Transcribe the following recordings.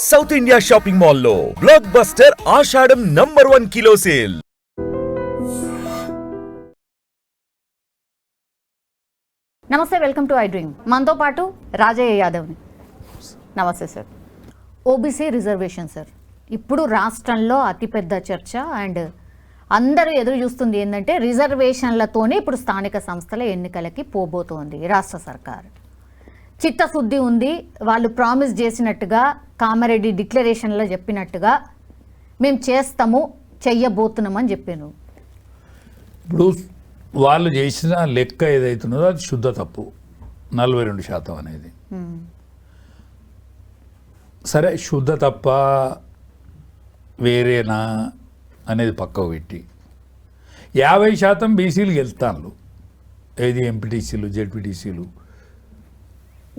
South India shopping మాల్లో block buster ఆషాఢం #1 kilo sale. నమస్తే, welcome to I dream. మనతో పాటు రాజయ్య యాదవ్ని. నమస్తే సార్. ఓబీసీ రిజర్వేషన్ సార్ ఇప్పుడు రాష్ట్రంలో అతిపెద్ద చర్చ అండ్ అందరూ ఎదురు చూస్తుంది ఏంటంటే రిజర్వేషన్లతోనే ఇప్పుడు స్థానిక సంస్థల ఎన్నికలకి పోబోతోంది రాష్ట్ర సర్కార్. చిత్తశుద్ధి ఉంది, వాళ్ళు ప్రామిస్ చేసినట్టుగా కామారెడ్డి డిక్లరేషన్లో చెప్పినట్టుగా మేము చేస్తాము, చెయ్యబోతున్నామని చెప్పాను. ఇప్పుడు వాళ్ళు చేసిన లెక్క ఏదైతున్నదో అది శుద్ధ తప్పు. 42% అనేది సరే, శుద్ధ తప్ప వేరేనా అనేది పక్కకు పెట్టి 50% బీసీలు గెలుతాను. ఏది ఎంపీటీసీలు, జెడ్పీటీసీలు,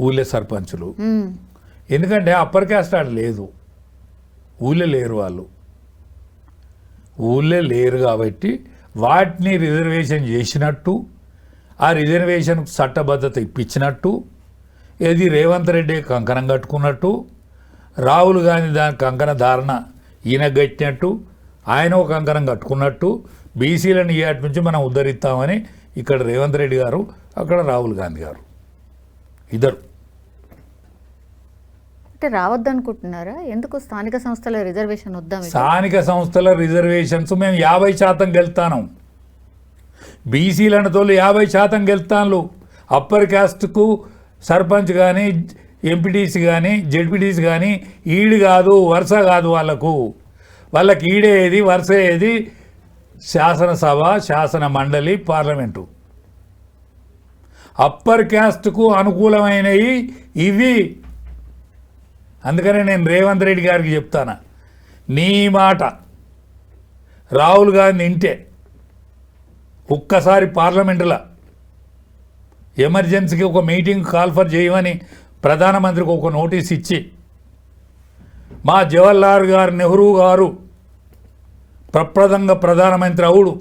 ఊళ్ళే సర్పంచులు. ఎందుకంటే అప్పర్ క్యాస్ట్ ఆడ లేదు, ఊళ్ళే లేరు, వాళ్ళు ఊళ్ళే లేరు కాబట్టి వాటిని రిజర్వేషన్ చేసినట్టు, ఆ రిజర్వేషన్ చట్టబద్ధత ఇప్పించినట్టు, ఏది రేవంత్ రెడ్డి కంకణం కట్టుకున్నట్టు, రాహుల్ గాంధీ దాని కంకణ ధారణ ఈయన కట్టినట్టు, ఆయన ఒక కంకణం కట్టుకున్నట్టు బీసీలను ఈ ఆటి నుంచి మనం ఉద్ధరిస్తామని ఇక్కడ రేవంత్ రెడ్డి గారు, అక్కడ రాహుల్ గాంధీ గారు ఇద్దరు. అంటే రావద్దనుకుంటున్నారా? ఎందుకు స్థానిక సంస్థల రిజర్వేషన్ వద్దాం? స్థానిక సంస్థల రిజర్వేషన్స్ మేము 50% గెలుతాను. బీసీలను తోలు 50% గెలుతాను. అప్పర్ క్యాస్ట్కు సర్పంచ్ కానీ, ఎంపీటీసీ కానీ, జెడ్పీటీసీ కానీ ఈడు కాదు, వరుస కాదు. వాళ్ళకి ఈడే ఏది, వరుస ఏది? శాసనసభ, శాసన మండలి, పార్లమెంటు. అప్పర్ క్యాస్ట్కు అనుకూలమైనవి ఇవి. అందుకనే నేను రేవంత్ రెడ్డి గారికి చెప్తాను, నీ మాట రాహుల్ గాంధీ ఇంటే ఒక్కసారి పార్లమెంటులో ఎమర్జెన్సీకి ఒక మీటింగ్ కాల్ఫర్ చేయమని ప్రధానమంత్రికి ఒక నోటీస్ ఇచ్చి, మా జవహర్లాల్ గారు నెహ్రూ గారు ప్రప్రదంగా ప్రధానమంత్రి అవుడు,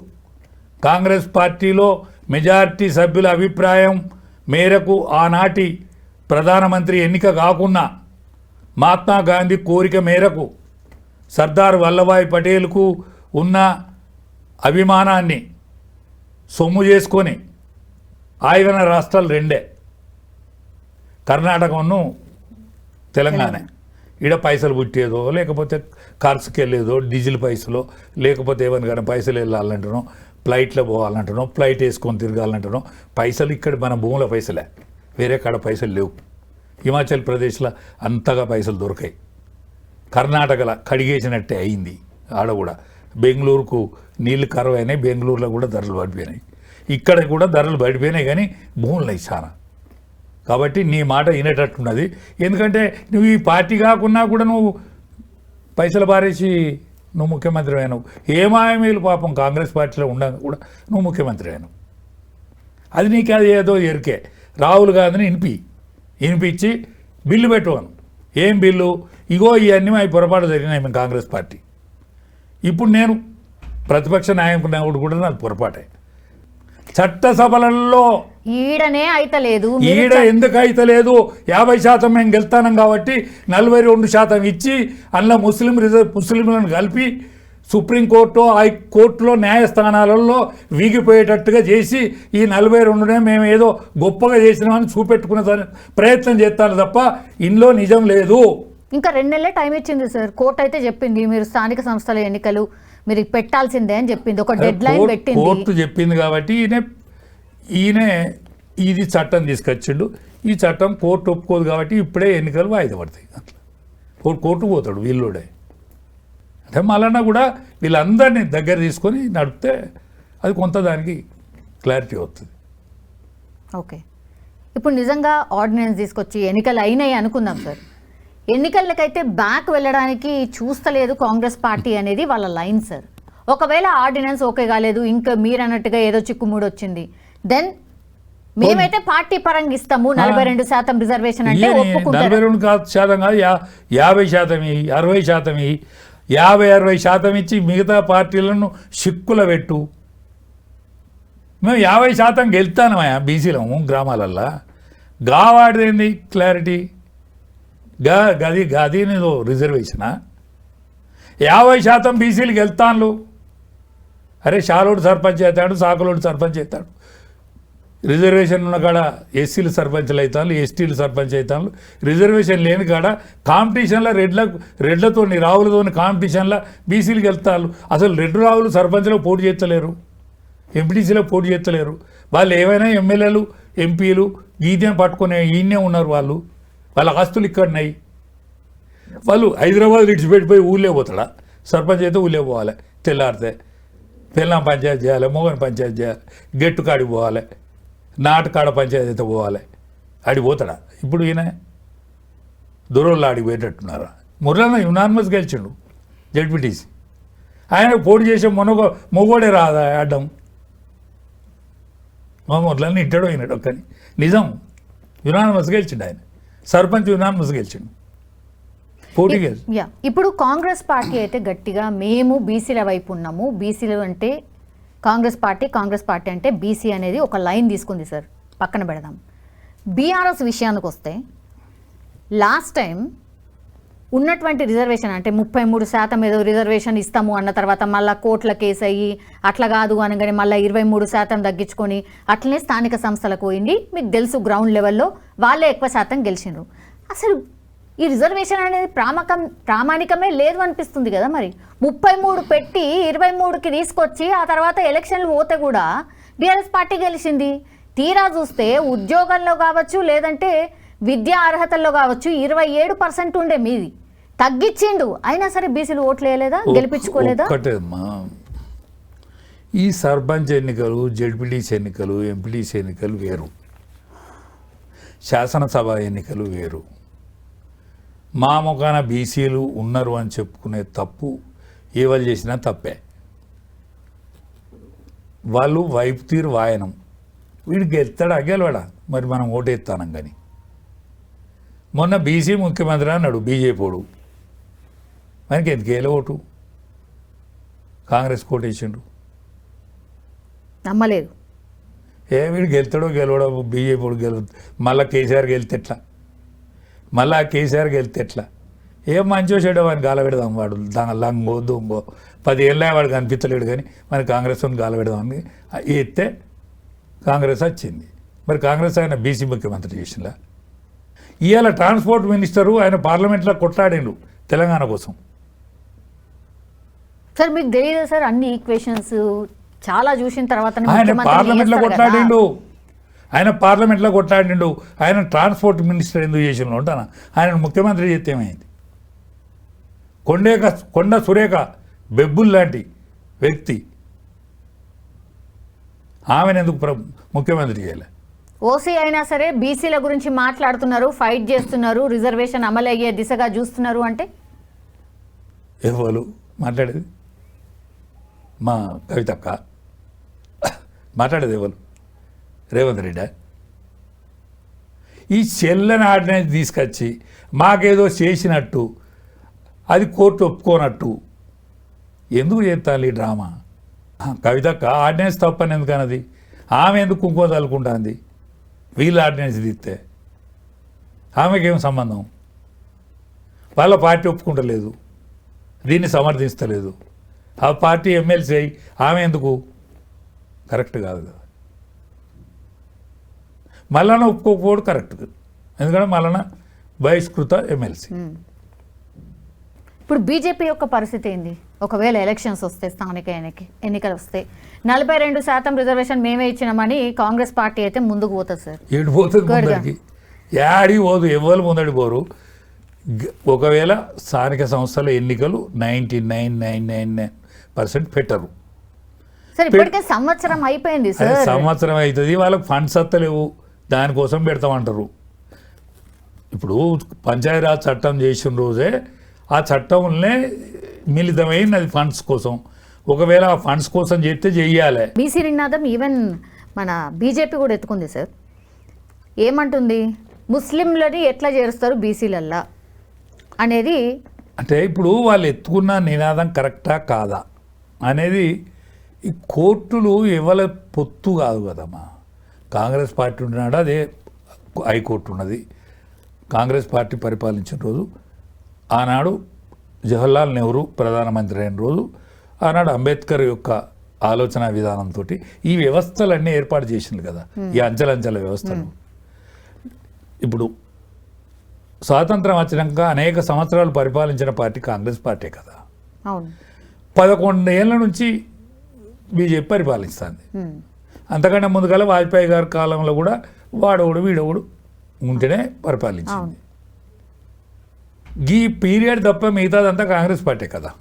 కాంగ్రెస్ పార్టీలో మెజారిటీ సభ్యుల అభిప్రాయం మేరకు ఆనాటి ప్రధానమంత్రి ఎన్నిక కాకుండా మహాత్మా గాంధీ కోరిక మేరకు సర్దార్ వల్లభాయ్ పటేల్కు ఉన్న అభిమానాన్ని సొమ్ము చేసుకొని ఆయన రాష్ట్రాలు రెండే, కర్ణాటకను తెలంగాణ. ఈడ పైసలు పుట్టేదో, లేకపోతే ఖర్చుకి వెళ్ళేదో, డీజిల్ పైసలో, లేకపోతే ఏమన్నా పైసలు వెళ్ళాలంటున్నాం, ఫ్లైట్లో పోవాలంటున్నాం, ఫ్లైట్ వేసుకొని తిరగాలంటున్నాం. పైసలు ఇక్కడ మన భూముల పైసలే, వేరే కాడ పైసలు లేవు. హిమాచల్ ప్రదేశ్లో అంతగా పైసలు దొరికాయి, కర్ణాటకలో కడిగేసినట్టే అయింది. ఆడ కూడా బెంగళూరుకు నీళ్ళు కరువు అయినాయి, బెంగళూరులో కూడా ధరలు పడిపోయినాయి, ఇక్కడ కూడా ధరలు పడిపోయినాయి, కానీ భూములు చాలా. కాబట్టి నీ మాట వినేటట్టున్నది. ఎందుకంటే నువ్వు ఈ పార్టీ కాకున్నా కూడా నువ్వు పైసలు పారేసి నువ్వు ముఖ్యమంత్రి అయినావు. ఏమాయమీలు పాపం కాంగ్రెస్ పార్టీలో ఉండగా కూడా నువ్వు ముఖ్యమంత్రి అయినావు. అది నీకు అది ఏదో ఎరికే. రాహుల్ గాంధీని వినిపించి బిల్లు పెట్టుకోను. ఏం బిల్లు? ఇగో ఇవన్నీ అవి పొరపాటు జరిగినాయి మేము కాంగ్రెస్ పార్టీ. ఇప్పుడు నేను ప్రతిపక్ష నాయకుడు కూడా నాకు పొరపాటే. చట్టసభలలో ఈడనే అయితలేదు. ఈడ ఎందుకు అయితలేదు? 50% మేము గెలుతానం కాబట్టి 42% ఇచ్చి అందులో ముస్లింలను కలిపి సుప్రీంకోర్టు, హైకోర్టులో, న్యాయస్థానాలలో వీగిపోయేటట్టుగా చేసి ఈ 42నే మేము ఏదో గొప్పగా చేసినామని చూపెట్టుకునే ప్రయత్నం చేస్తాను తప్ప ఇందులో నిజం లేదు. ఇంకా 2 నెలలే టైం ఇచ్చింది సార్. కోర్టు అయితే చెప్పింది మీరు స్థానిక సంస్థల ఎన్నికలు మీరు పెట్టాల్సిందే అని చెప్పింది, ఒక డెడ్ లైన్ పెట్టింది. కోర్టు చెప్పింది కాబట్టి ఈయన ఇది చట్టం తీసుకొచ్చిండు. ఈ చట్టం కోర్టు ఒప్పుకోదు కాబట్టి ఇప్పుడే ఎన్నికలు వాయిదా పడతాయి. అట్లా కోర్టు పోతాడు వీళ్ళుడే. అంటే మళ్ళా కూడా వీళ్ళందరినీ దగ్గర తీసుకొని నడిపితే అది కొంత దానికి క్లారిటీ అవుతుంది. ఓకే, ఇప్పుడు నిజంగా ఆర్డినెన్స్ తీసుకొచ్చి ఎన్నికలు అయినాయి అనుకుందాం సార్. ఎన్నికలకైతే బ్యాక్ వెళ్ళడానికి చూస్తలేదు కాంగ్రెస్ పార్టీ అనేది వాళ్ళ లైన్ సార్. ఒకవేళ ఆర్డినెన్స్ ఓకే కాలేదు, ఇంకా మీరు అన్నట్టుగా ఏదో చిక్కుముడి వచ్చింది, దెన్ మేమైతే పార్టీ పరంగా ఇస్తాము 42% రిజర్వేషన్ అంటే ఒప్పుకుంటారు. 42% కాదు, 50%, 60%, 50-60% ఇచ్చి మిగతా పార్టీలను చిక్కుల పెట్టు. మేము 50% గెలుతానమయ్యా బీసీలము గ్రామాలల్లో. గావాడిదేంది క్లారిటీ? గది నీదో రిజర్వేషనా 50% బీసీలకు వెళ్తాన్లు. అరే షాలోడు సర్పంచ్ అవుతాడు, సాకులోడు సర్పంచ్ అవుతాడు. రిజర్వేషన్ ఉన్న కాడ ఎస్సీలు సర్పంచ్లు అవుతాను, ఎస్టీలు సర్పంచ్ అవుతాను. రిజర్వేషన్ లేని కాడ కాంపిటీషన్లో రెడ్లతో రావులతో కాంపిటీషన్లో బీసీలకు వెళ్తారు. అసలు రెడ్డు రావులు సర్పంచ్లో పోటీ చేస్తలేరు, ఎంపీటీసీలో పోటీ చేస్తలేరు. వాళ్ళు ఏమైనా ఎమ్మెల్యేలు ఎంపీలు గీతం పట్టుకునే ఈయనే ఉన్నారు. వాళ్ళ ఆస్తులు ఇక్కడున్నాయి. వాళ్ళు హైదరాబాద్ విడిచిపెట్టిపోయి ఊళ్ళే పోతాడా? సర్పంచ్ అయితే ఊళ్ళే పోవాలి, తెల్లారితే పిల్లం పంచాయతీ చేయాలి, మోగన్ పంచాయతీ చేయాలి, గెట్టు కాడికి పోవాలి, నాటకాడ పంచాయతీ అయితే పోవాలి. ఆడికి పోతాడా? ఇప్పుడు ఈయన దొరోళ్ళు ఆడికి పోయేటట్టున్నారా? మురళన్న యునానిమస్ గెలిచిండు జడ్పీటీసీ. ఆయన పోటీ చేసే మొగోడే రాదా అడ్డం? మా మురళన్న ఇంటాడు అయినాడు ఒక్కని. నిజం, యునానిమస్ గెలిచిండు ఆయన. సర్పంచ్ యునానిమస్ గెలిచిండు, పోటీ గెలిచి. ఇప్పుడు కాంగ్రెస్ పార్టీ అయితే గట్టిగా మేము బీసీల వైపు ఉన్నాము, బీసీలు అంటే కాంగ్రెస్ పార్టీ అంటే బీసీ అనేది ఒక లైన్ తీసుకుంది సార్. పక్కన పెడదాం. బీఆర్ఎస్ విషయానికి వస్తే లాస్ట్ టైం ఉన్నటువంటి రిజర్వేషన్ అంటే 33% ఏదో రిజర్వేషన్ ఇస్తాము అన్న తర్వాత మళ్ళీ కోర్టుల కేసు అయ్యి అట్లా కాదు అనగానే మళ్ళీ 23% తగ్గించుకొని అట్లనే స్థానిక సంస్థలకు పోయింది. మీకు తెలుసు గ్రౌండ్ లెవెల్లో వాళ్ళే ఎక్కువ శాతం గెలిచిండ్రు. అసలు ఈ రిజర్వేషన్ అనేది ప్రామాణికమే లేదు అనిపిస్తుంది కదా. మరి 33 పెట్టి 23కి తీసుకొచ్చి ఆ తర్వాత ఎలక్షన్లు పోతే కూడా బీఆర్ఎస్ పార్టీ గెలిచింది. తీరా చూస్తే ఉద్యోగంలో కావచ్చు లేదంటే విద్యా అర్హతల్లో కావచ్చు 27% ఉండే మీది తగ్గించిండు. అయినా సరే బీసీలు ఓట్లు వేయలేదా, గెలిపించుకోలేదా? ఒకటేమ్మా, ఈ సర్పంచ్ ఎన్నికలు, జడ్పీటీసీ ఎన్నికలు, ఎంపీటీసీ ఎన్నికలు వేరు, శాసనసభ ఎన్నికలు వేరు. మా ముఖాన బీసీలు ఉన్నారు అని చెప్పుకునే తప్పు ఏవాళ్ళు చేసినా తప్పే. వాళ్ళు వైపు తీరు వాయనం. వీడికి గెలుస్తాడా గెలవడా? మరి మనం ఓటేస్తానం. కానీ మొన్న బీసీ ముఖ్యమంత్రి అన్నాడు బీజేపీడు. మనకి ఎందుకు వేల ఓటు? కాంగ్రెస్ కోటేసిండు, నమ్మలేదు. వీడు గెలుతాడో గెలవడో, బీజేపీడు మళ్ళీ కేసీఆర్ గెలితే ఎట్లా? మళ్ళీ కేసీఆర్ గెలితే ఎట్లా? ఏం మంచో చెడో అని గాల పెడదాం. వాడు లంగో దొంగో 10 ఏళ్ళ వాడు కనిపించలేడు. కానీ మరి కాంగ్రెస్ అని గాల పెడదామని ఎత్తే కాంగ్రెస్ వచ్చింది. మరి కాంగ్రెస్ ఆయన బీసీ ముఖ్యమంత్రి చేసిందా? ఇవాళ ట్రాన్స్పోర్ట్ మినిస్టరు ఆయన పార్లమెంట్లో కొట్లాడిండు తెలంగాణ కోసం. సార్ మీకు తెలియదు సార్ అన్ని ఈక్వేషన్స్ చాలా చూసిన తర్వాత ఆయన పార్లమెంట్లో కొట్లాడిండు. ఆయన ట్రాన్స్పోర్ట్ మినిస్టర్ ఎందుకు చేసిన ఉంటానా? ఆయన ముఖ్యమంత్రి చేస్తే ఏమైంది? కొండ సురేఖ బెబ్బుల్ లాంటి వ్యక్తి, ఆమెను ఎందుకు ముఖ్యమంత్రి చేయాలి? ఓసీ అయినా సరే బీసీల గురించి మాట్లాడుతున్నారు, ఫైట్ చేస్తున్నారు, రిజర్వేషన్ అమలు అయ్యే దిశగా చూస్తున్నారు అంటే ఎవరు మాట్లాడేది? మా కవితక్క మాట్లాడేది ఎవరు? రేవంత్ రెడ్డి. ఈ చెల్లని ఆర్డినెన్స్ తీసుకొచ్చి మాకేదో చేసినట్టు, అది కోర్టు ఒప్పుకోనట్టు ఎందుకు చేస్తాను ఈ డ్రామా? కవితక్క ఆర్డినెన్స్ తప్పని ఎందుకు అన్నది? ఆమె ఎందుకు కుంకుమ తలుకుంటుంది? వీళ్ళు ఆర్డినెన్స్ తీస్తే ఆమెకేం సంబంధం? వాళ్ళ పార్టీ ఒప్పుకుంటలేదు, దీన్ని సమర్థిస్తలేదు. ఆ పార్టీ ఎమ్మెల్సీ అయ్యి ఆమె ఎందుకు? కరెక్ట్ కాదు కదా. మళ్ళా ఒప్పుకోకపోవడం కరెక్ట్, ఎందుకంటే మళ్ళా బహిష్కృత ఎమ్మెల్సీ. ఇప్పుడు బీజేపీ యొక్క పరిస్థితి ఏంది? ఒకవేళ ఎలక్షన్స్ వస్తే, స్థానిక ఎన్నికలు వస్తే 42% రిజర్వేషన్ మేమే ఇచ్చినామని కాంగ్రెస్ పార్టీ అయితే ముందుకు పోతుంది సార్. ఏడు పోతుంది ముందడికి? యాడి పోదు, ఎవరు ముందడి పోరు. ఒకవేళ స్థానిక సంస్థల ఎన్నికలు 99.999% పెట్టరు. సార్ ఇప్పటికే సంవత్సరం అయిపోయింది సార్. సంవత్సరం అవుతుంది, వాళ్ళకి ఫండ్స్ వస్తలేవు, దానికోసం పెడతామంటారు. ఇప్పుడు పంచాయతీరాజ్ చట్టం చేసిన రోజే ఆ చట్టంలో మిళితమైంది, అది ఫండ్స్ కోసం. ఒకవేళ ఆ ఫండ్స్ కోసం చేస్తే చెయ్యాలి. బీసీ నినాదం ఈవెన్ మన బీజేపీ కూడా ఎత్తుకుంది సార్. ఏమంటుంది? ముస్లింలని ఎట్లా చేరుస్తారు బీసీలల్లా అనేది. అంటే ఇప్పుడు వాళ్ళు ఎత్తుకున్న నినాదం కరెక్టా కాదా అనేది ఈ కోర్టులు ఎవరి పొత్తు కాదు కదమ్మా. కాంగ్రెస్ పార్టీ ఉంటున్నాడు, అదే హైకోర్టు ఉన్నది. కాంగ్రెస్ పార్టీ పరిపాలించిన రోజు, ఆనాడు జవహర్లాల్ నెహ్రూ ప్రధానమంత్రి అయిన రోజు, ఆనాడు అంబేద్కర్ యొక్క ఆలోచన విధానంతో ఈ వ్యవస్థలన్నీ ఏర్పాటు చేసింది కదా, ఈ అంచెలంచెల వ్యవస్థలు. ఇప్పుడు స్వాతంత్రం వచ్చినాక అనేక సంవత్సరాలు పరిపాలించిన పార్టీ కాంగ్రెస్ పార్టీ కదా. అవును. 11 ఏళ్ళ నుంచి బీజేపీ పరిపాలిస్తుంది. అంతకంటే ముందుగా వాజ్పేయి గారి కాలంలో కూడా వాడోడు వీడోడు ఉంటేనే పరిపాలించింది. ఈ పీరియడ్ తప్ప మిగతాదంతా కాంగ్రెస్ పార్టీ కదా.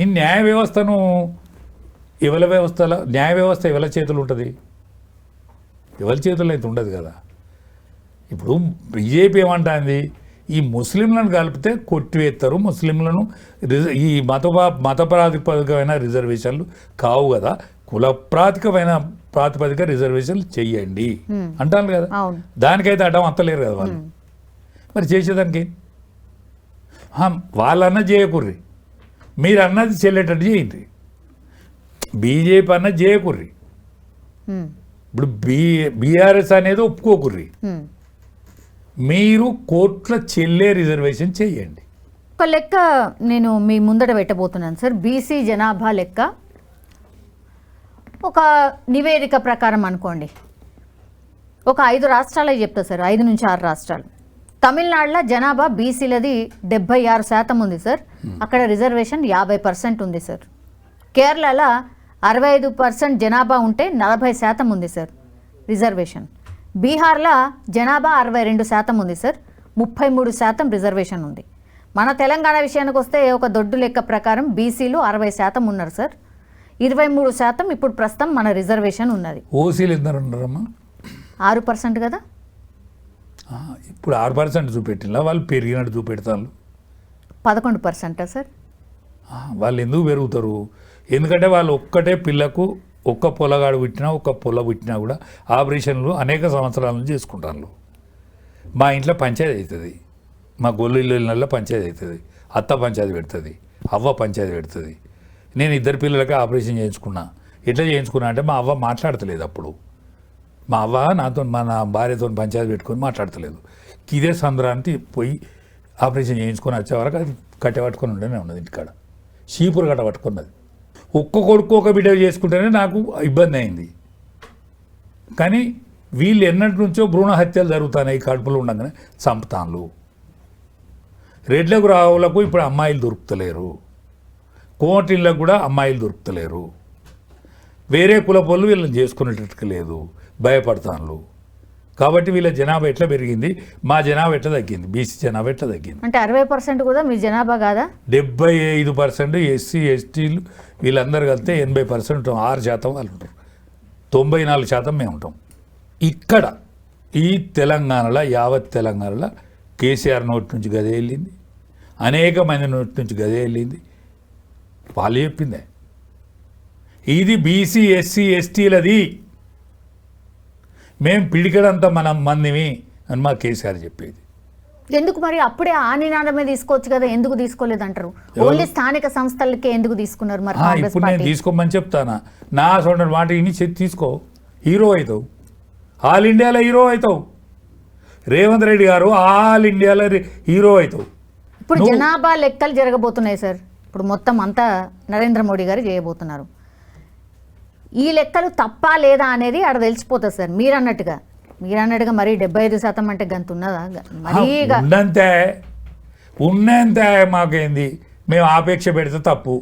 ఈ న్యాయ వ్యవస్థను న్యాయ వ్యవస్థ ఎవరి చేతులు ఉంటుంది? ఎవరి చేతుల్లో అయితే ఉండదు కదా. ఇప్పుడు బీజేపీ ఏమంటుంది, ఈ ముస్లింలను కలిపితే కొట్టివేస్తారు, ముస్లింలను ఈ మత ప్రాతిపదికమైన రిజర్వేషన్లు కావు కదా, కుల ప్రాతిపదిక రిజర్వేషన్లు చెయ్యండి అంటాను కదా. దానికైతే అడ్డం అత్తలేరు కదా వాళ్ళు. మరి చేసేదానికి వాళ్ళన్నది చేయకుర్రి, మీరు అన్నది చెల్లేటట్టు చేయండి. బీజేపీ అన్నది చేయకుర్రి. ఇప్పుడు బీఆర్ఎస్ అనేది ఒప్పుకోకుర్రి, మీరు కోర్టుల చెల్లే రిజర్వేషన్ చేయండి. ఒక లెక్క నేను మీ ముందట పెట్టబోతున్నాను సార్. బీసీ జనాభా లెక్క ఒక నివేదిక ప్రకారం అనుకోండి, ఒక 5 రాష్ట్రాలే చెప్తా సార్, 5 నుంచి 6 రాష్ట్రాలు. తమిళనాడులో జనాభా బీసీలది 76% ఉంది సార్, అక్కడ రిజర్వేషన్ 50% ఉంది సార్. కేరళలో 65% జనాభా ఉంటే 40% ఉంది సార్ రిజర్వేషన్. బీహార్లో జనాభా 62% ఉంది సార్, 33% రిజర్వేషన్ ఉంది. మన తెలంగాణ విషయానికి వస్తే ఒక దొడ్డు లెక్క ప్రకారం బీసీలు 60% ఉన్నారు సార్, 23% ఇప్పుడు ప్రస్తుతం మన రిజర్వేషన్ ఉన్నది. ఓసీలు ఎందరు ఉన్నారమ్మా? 6% కదా. ఇప్పుడు 6% చూపెట్టినా వాళ్ళు పెరిగినట్టు చూపెడతారు. 11% సార్. వాళ్ళు ఎందుకు పెరుగుతారు? ఎందుకంటే వాళ్ళు ఒక్కటే పిల్లకు ఒక్క పొలగాడు పుట్టినా ఒక్క పొల పుట్టినా కూడా ఆపరేషన్లు అనేక సంవత్సరాల నుంచి చేసుకుంటారు. మా ఇంట్లో పంచాయతీ అవుతుంది, మా గొల్లు ఇళ్ళల్లో పంచాయతీ అవుతుంది, అత్త పంచాయతీ పెడుతుంది, అవ్వ పంచాయతీ పెడుతుంది. నేను 2 పిల్లలకి ఆపరేషన్ చేయించుకున్నా. ఎట్లా చేయించుకున్నా అంటే మా అవ్వ మాట్లాడతలేదు. అప్పుడు మా అవ్వ నా భార్యతో పంచాయతీ పెట్టుకొని మాట్లాడతలేదు. ఇదే సంద్రానికి పోయి ఆపరేషన్ చేయించుకొని వచ్చే వరకు అది కట్టె పట్టుకొని ఉండనే ఉన్నది, ఇంటికాడ చీపురు కట్ట పట్టుకున్నది. ఒక్క కొడుకు ఒక బిడ్డ చేసుకుంటేనే నాకు ఇబ్బంది అయింది. కానీ వీళ్ళు ఎన్నటి నుంచో భ్రూణ హత్యలు జరుగుతున్నాయి, కడుపులో ఉండగానే చంపుతాన్లు. రెడ్లకు రావులకు ఇప్పుడు అమ్మాయిలు దొరుకుతలేరు, కోటిళ్ళకు కూడా అమ్మాయిలు దొరుకుతలేరు. వేరే కులపోళ్ళు వీళ్ళని చేసుకునేటట్టు లేదు, భయపడతాన్లు. కాబట్టి వీళ్ళ జనాభా ఎట్లా పెరిగింది, మా జనాభా ఎట్లా తగ్గింది, బీసీ జనాభా ఎట్లా తగ్గింది. అంటే 60% కూడా మీ జనాభా కాదా? 75% ఎస్సీ ఎస్టీలు వీళ్ళందరూ కలిస్తే 80% ఉంటాం. 6% వాళ్ళు ఉంటారు, 94% మేము ఉంటాం. ఇక్కడ ఈ తెలంగాణలో, యావత్ తెలంగాణలో కేసీఆర్ నోటి నుంచి గదే వెళ్ళింది, అనేక మంది నోటి నుంచి గదే వెళ్ళింది. వాళ్ళు చెప్పిందే ఇది బీసీ ఎస్సీ ఎస్టీలది, మేము పిడికడంతా మనం మందిమి అని మా కేసీఆర్ చెప్పేది. ఎందుకు మరి అప్పుడే ఆ నినాదమే తీసుకోవచ్చు కదా, ఎందుకు తీసుకోలేదు అంటారు? ఓన్లీ స్థానిక సంస్థలకే ఎందుకు తీసుకున్నారు మరి? ఇప్పుడు నేను తీసుకోమని చెప్తానా? నా సొంత మాట ఇని తీసుకో, హీరో అవుతావు, ఆల్ ఇండియాలో హీరో అవుతావు. రేవంత్ రెడ్డి గారు ఆల్ ఇండియాలో హీరో అవుతావు. ఇప్పుడు జనాభా లెక్కలు జరగబోతున్నాయి సార్, ఇప్పుడు మొత్తం అంతా నరేంద్ర మోడీ గారు చేయబోతున్నారు. ఈ లెక్కలు తప్పా లేదా అనేది ఆడ తెలిసిపోతుంది సార్. మీరు అన్నట్టుగా మరి 75% అంటే గంత ఉన్నదా? ఉన్నంతే మాకేంది, మేము ఆపేక్ష పెడితే తప్పు,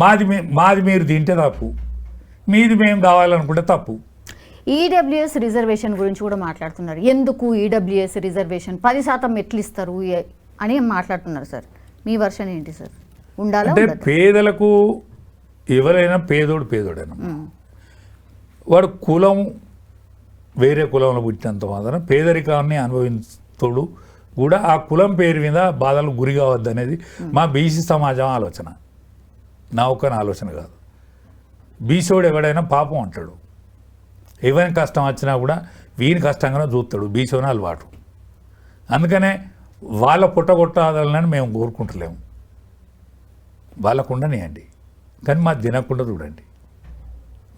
మాది మీరు తింటే తప్పు, మీది మేము కావాలనుకుంటే తప్పు. ఈడబ్ల్యూఎస్ రిజర్వేషన్ గురించి కూడా మాట్లాడుతున్నారు. ఎందుకు ఈడబ్ల్యూఎస్ రిజర్వేషన్ 10% ఎట్లు ఇస్తారు అని మాట్లాడుతున్నారు సార్. మీ వర్షన్ ఏంటి సార్? ఉండాలా? అంటే పేదలకు ఎవరైనా పేదోడైనా వాడు కులం వేరే కులంలో పుట్టినంత మాత్రం పేదరికాన్ని అనుభవించుతాడు కూడా ఆ కులం పేరు మీద బాధలు గురి కావద్దు అనేది మా బీసీ సమాజం ఆలోచన, నా ఒక్కని ఆలోచన కాదు. బీసోడు ఎవడైనా పాపం అంటాడు, ఎవరికి కష్టం వచ్చినా కూడా వీని కష్టంగానే చూస్తాడు, బీసోని అలవాటు. అందుకనే వాళ్ళ పుట్టగొట్టాలని మేము కోరుకుంటలేము, వాళ్ళకు ఉండనియండి, కానీ మా తినకుండా చూడండి,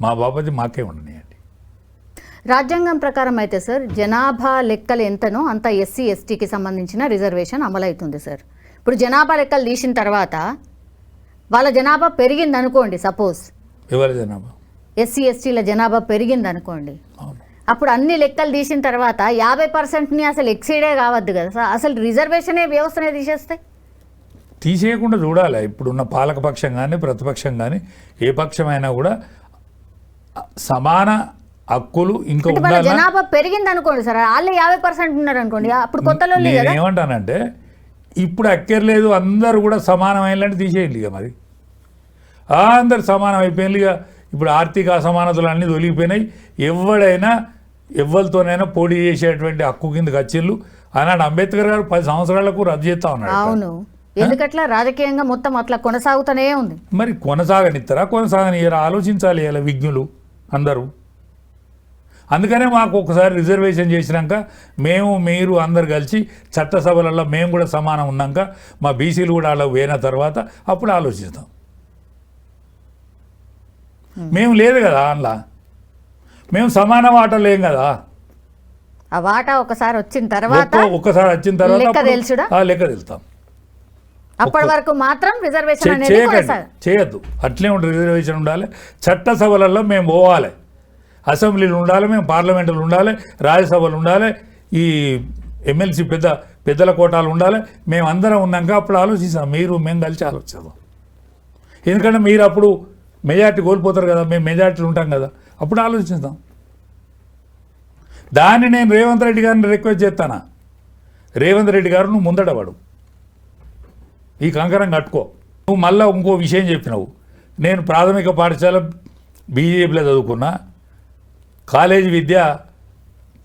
మా బాబాజీ మాకే ఉండనియండి. రాజ్యాంగం ప్రకారం అయితే సార్ జనాభా లెక్కలు ఎంతనో అంత ఎస్సీ ఎస్టీకి సంబంధించిన రిజర్వేషన్ అమలవుతుంది సార్. ఇప్పుడు జనాభా లెక్కలు తీసిన తర్వాత వాళ్ళ జనాభా పెరిగింది అనుకోండి, సపోజ్ ఎవరి జనాభా ఎస్సీ ఎస్టీల జనాభా పెరిగింది అనుకోండి, అవును. అప్పుడు అన్ని లెక్కలు తీసిన తర్వాత 50%ని అసలు ఎక్సీడే కావద్దు కదా సార్, అసలు రిజర్వేషనే వ్యవస్థనే తీసేస్తాయి. తీసేయకుండా చూడాలి. ఇప్పుడున్న పాలకపక్షం కానీ ప్రతిపక్షం కానీ ఏ పక్షమైనా కూడా సమాన హక్కులు ఇంకా అంటే వాళ్ళ ఉండాలి. జనాభా పెరిగింది అనుకోండి సార్, వాళ్ళే 50% ఉన్నారు అనుకోండి, అప్పుడు కొత్తలో నేను ఏమంటానంటే ఇప్పుడు అక్కర్లేదు, అందరూ కూడా సమానమైనలాంటి తీసేయండి ఇక. మరి అందరు సమానం అయిపోయింది ఇక. ఇప్పుడు ఆర్థిక అసమానతలు అన్నీ తొలగిపోయినాయి. ఎవడైనా ఎవరితోనైనా పోటీ చేసేటువంటి హక్కు కిందకి వచ్చిళ్ళు. ఆనాడు అంబేద్కర్ గారు 10 సంవత్సరాలకు రద్దు చేస్తా ఉన్నాడు. అవును, ఎందుకట్లా రాజకీయంగా మొత్తం అట్లా కొనసాగుతూనే ఉంది. మరి కొనసాగనిస్తారా కొనసాగనియరా ఆలోచించాలి ఇలా విజ్ఞులు అందరూ. అందుకనే మాకు ఒకసారి రిజర్వేషన్ చేసినాక మేము మీరు అందరు కలిసి చట్టసభలలో మేము కూడా సమానం ఉన్నాక మా బీసీలు కూడా అలా పోయిన తర్వాత అప్పుడు ఆలోచిస్తాం. మేము లేదు కదా అందులో, మేము సమాన వాటా లేం కదా. ఆ వాటా ఒకసారి వచ్చిన తర్వాత ఒక్కసారి వచ్చిన తర్వాత లెక్క అప్పుడు తెలుసుడా? లెక్క తెలుస్తాం. అప్పటి వరకు మాత్రం రిజర్వేషన్ అనేది చేయొద్దు. అట్లే ఉంటుంది, రిజర్వేషన్ ఉండాలి. చట్టసభలలో మేము పోవాలి, అసెంబ్లీలు ఉండాలి, మేము పార్లమెంటులు ఉండాలి, రాజ్యసభలు ఉండాలి, ఈ ఎమ్మెల్సీ పెద్దల కోటాలు ఉండాలి. మేము అందరం ఉన్నాక అప్పుడు ఆలోచిస్తాం. మీరు మేము కలిసి ఆలోచిస్తాం. ఎందుకంటే మీరు అప్పుడు మెజార్టీ కోల్పోతారు కదా, మేము మెజార్టీలు ఉంటాం కదా, అప్పుడు ఆలోచిస్తాం. దాన్ని నేను రేవంత్ రెడ్డి గారిని రిక్వెస్ట్ చేస్తానా, రేవంత్ రెడ్డి గారు నువ్వు ముందడవాడు, ఈ కంకరం కట్టుకో. నువ్వు మళ్ళీ ఇంకో విషయం చెప్పినావు. నేను ప్రాథమిక పాఠశాల బీజేపీలో చదువుకున్నా, కాలేజీ విద్య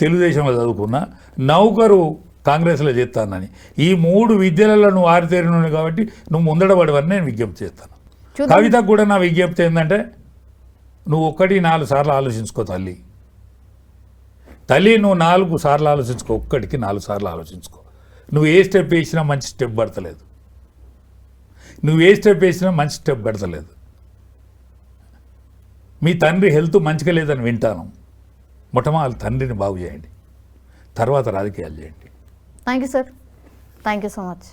తెలుగుదేశంలో చదువుకున్నా, నౌకరు కాంగ్రెస్లో చేస్తానని. ఈ 3 విద్యలలో నువ్వు ఆరితేరినవు కాబట్టి నువ్వు ముందడబడవని నేను విజ్ఞప్తి చేస్తాను. కవితకు కూడా నా విజ్ఞప్తి ఏంటంటే నువ్వు 1-4 సార్లు ఆలోచించుకో తల్లి. నువ్వు 4 సార్లు ఆలోచించుకో, 1కి 4 సార్లు ఆలోచించుకో. నువ్వు ఏ స్టెప్ వేసినా మంచి స్టెప్ పడతలేదు, నువ్వు ఏ స్టెప్ వేసినా మంచి స్టెప్ పెడతలేదు. మీ తండ్రి హెల్త్ మంచిగా లేదని వింటాను. మొట్టమొదటి తండ్రిని బాగు చేయండి, తర్వాత రాజకీయాలు చేయండి. Thank you sir, thank you so much.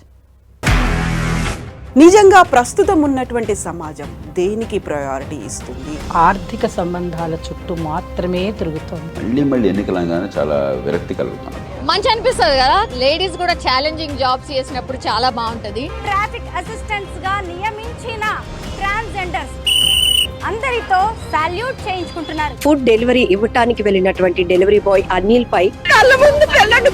నిజంగా ప్రస్తుతం ఉన్నటువంటి సమాజం దేనికి ప్రయారిటీ ఇస్తుంది? ఆర్థిక సంబంధాల చుట్టూ మాత్రమే తిరుగుతోంది. మళ్ళీ ఎన్నికలంగానే చాలా విరక్తి కలుగుతాను. మంచి అనిపిస్తుంది కదా, లేడీస్ కూడా ఛాలెంజింగ్ జాబ్స్ చేసినప్పుడు చాలా బాగుంటది. ట్రాఫిక్ అసిస్టెంట్స్ గా నియమించిన ట్రాన్స్జెండర్స్ అందరితో సాల్యూట్ చేయించుకుంటున్నారు. ఫుడ్ డెలివరీ ఇవ్వటానికి వెళ్ళినటువంటి డెలివరీ బాయ్ అనిల్ పై కళ్ళ ముందు పెళ్ళండి